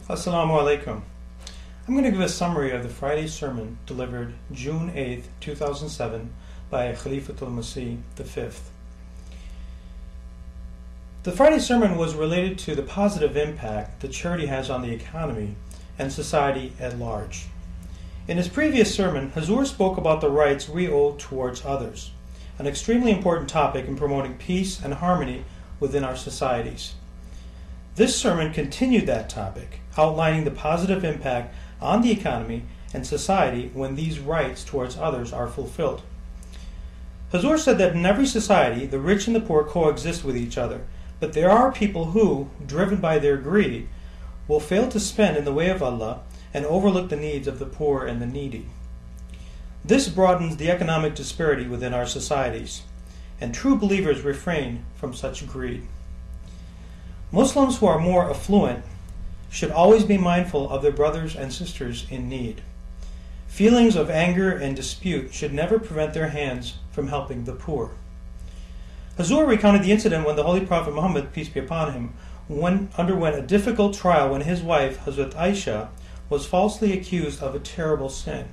Assalamu alaikum. I'm going to give a summary of the Friday sermon delivered June 8, 2007 by Khalifatul Masih V. The Friday sermon was related to the positive impact that charity has on the economy and society at large. In his previous sermon, Hazur spoke about the rights we owe towards others, an extremely important topic in promoting peace and harmony within our societies. This sermon continued that topic, outlining the positive impact on the economy and society when these rights towards others are fulfilled. Hazur said that in every society, the rich and the poor coexist with each other, but there are people who, driven by their greed, will fail to spend in the way of Allah and overlook the needs of the poor and the needy. This broadens the economic disparity within our societies, and true believers refrain from such greed. Muslims who are more affluent should always be mindful of their brothers and sisters in need. Feelings of anger and dispute should never prevent their hands from helping the poor. Hazur recounted the incident when the Holy Prophet Muhammad, peace be upon him, underwent a difficult trial when his wife, Hadhrat Aisha, was falsely accused of a terrible sin.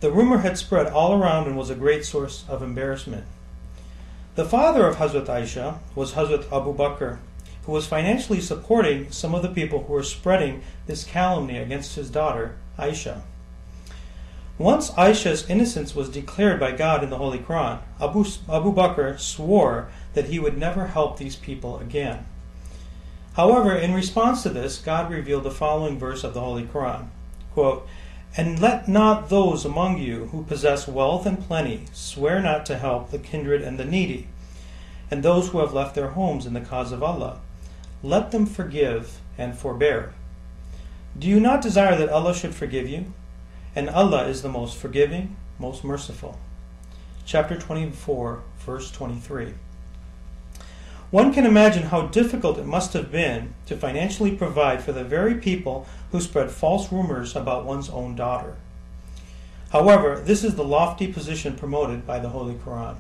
The rumor had spread all around and was a great source of embarrassment. The father of Hadhrat Aisha was Hadhrat Abu Bakr, who was financially supporting some of the people who were spreading this calumny against his daughter, Aisha. Once Aisha's innocence was declared by God in the Holy Quran, Abu Bakr swore that he would never help these people again. However, in response to this, God revealed the following verse of the Holy Quran, quote, "And let not those among you who possess wealth and plenty swear not to help the kindred and the needy, and those who have left their homes in the cause of Allah. Let them forgive and forbear. Do you not desire that Allah should forgive you? And Allah is the most forgiving, most merciful." Chapter 24, verse 23. One can imagine how difficult it must have been to financially provide for the very people who spread false rumors about one's own daughter. However, this is the lofty position promoted by the Holy Quran.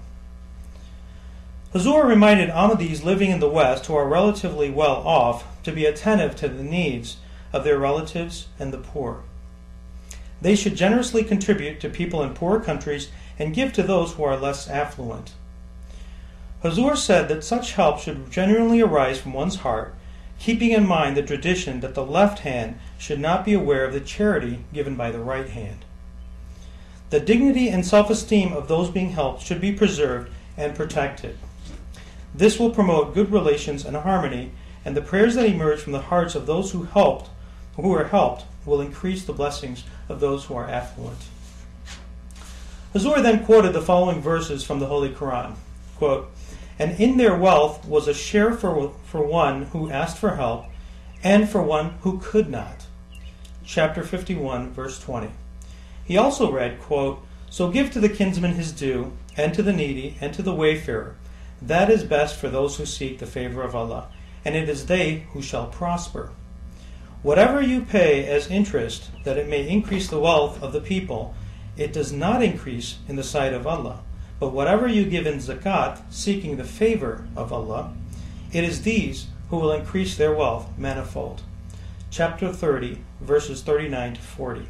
Hazur reminded Ahmadis living in the West who are relatively well off to be attentive to the needs of their relatives and the poor. They should generously contribute to people in poorer countries and give to those who are less affluent. Hazur said that such help should genuinely arise from one's heart, keeping in mind the tradition that the left hand should not be aware of the charity given by the right hand. The dignity and self-esteem of those being helped should be preserved and protected. This will promote good relations and harmony, and the prayers that emerge from the hearts of those who are helped will increase the blessings of those who are affluent. Hazur then quoted the following verses from the Holy Quran, quote, "And in their wealth was a share for one who asked for help, and for one who could not." Chapter 51, verse 20. He also read, quote, "So give to the kinsman his due, and to the needy, and to the wayfarer. That is best for those who seek the favor of Allah, and it is they who shall prosper. Whatever you pay as interest, that it may increase the wealth of the people, it does not increase in the sight of Allah. But whatever you give in zakat, seeking the favor of Allah, it is these who will increase their wealth manifold." Chapter 30, verses 39 to 40.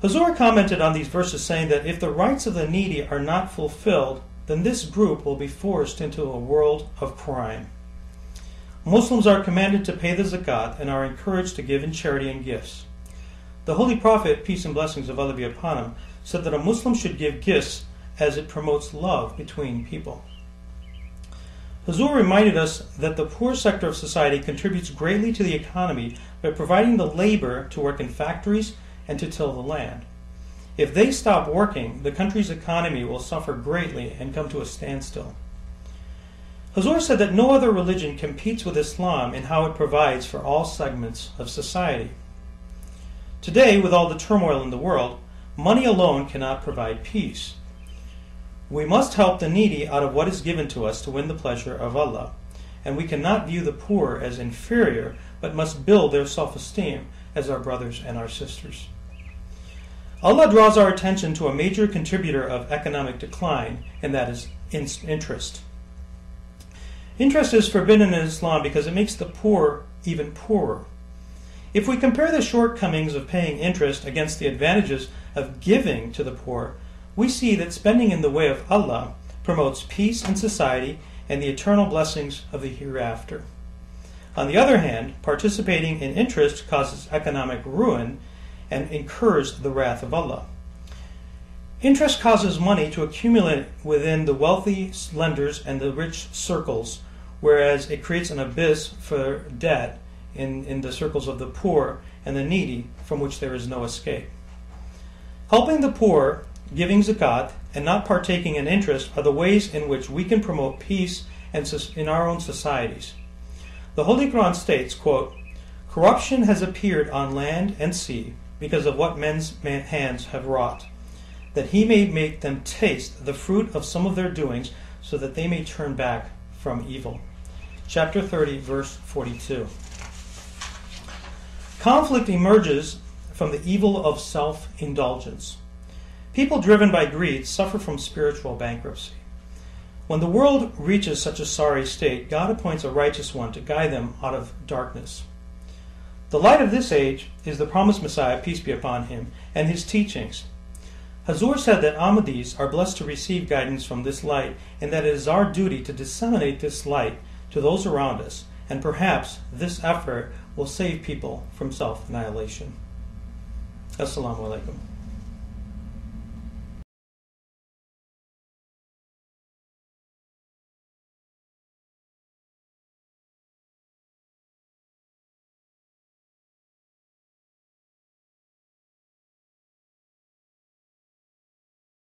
Hazur commented on these verses saying that if the rights of the needy are not fulfilled, then this group will be forced into a world of crime. Muslims are commanded to pay the zakat and are encouraged to give in charity and gifts. The Holy Prophet, peace and blessings of Allah be upon him, said that a Muslim should give gifts as it promotes love between people. Hazur reminded us that the poor sector of society contributes greatly to the economy by providing the labor to work in factories and to till the land. If they stop working, the country's economy will suffer greatly and come to a standstill. Hazur said that no other religion competes with Islam in how it provides for all segments of society. Today, with all the turmoil in the world, money alone cannot provide peace. We must help the needy out of what is given to us to win the pleasure of Allah, and we cannot view the poor as inferior, but must build their self-esteem as our brothers and our sisters. Allah draws our attention to a major contributor of economic decline, and that is interest. Interest is forbidden in Islam because it makes the poor even poorer. If we compare the shortcomings of paying interest against the advantages of giving to the poor, we see that spending in the way of Allah promotes peace in society and the eternal blessings of the hereafter. On the other hand, participating in interest causes economic ruin and incurs the wrath of Allah. Interest causes money to accumulate within the wealthy lenders and the rich circles, whereas it creates an abyss for debt in the circles of the poor and the needy, from which there is no escape. Helping the poor, giving zakat, and not partaking in interest are the ways in which we can promote peace in our own societies. The Holy Quran states, quote, "Corruption has appeared on land and sea because of what men's hands have wrought, that he may make them taste the fruit of some of their doings, so that they may turn back from evil." Chapter 30, verse 42. Conflict emerges from the evil of self-indulgence. People driven by greed suffer from spiritual bankruptcy. When the world reaches such a sorry state, God appoints a righteous one to guide them out of darkness. The light of this age is the promised Messiah, peace be upon him, and his teachings. Hazur said that Ahmadis are blessed to receive guidance from this light, and that it is our duty to disseminate this light to those around us, and perhaps this effort will save people from self-annihilation. Assalamu alaikum.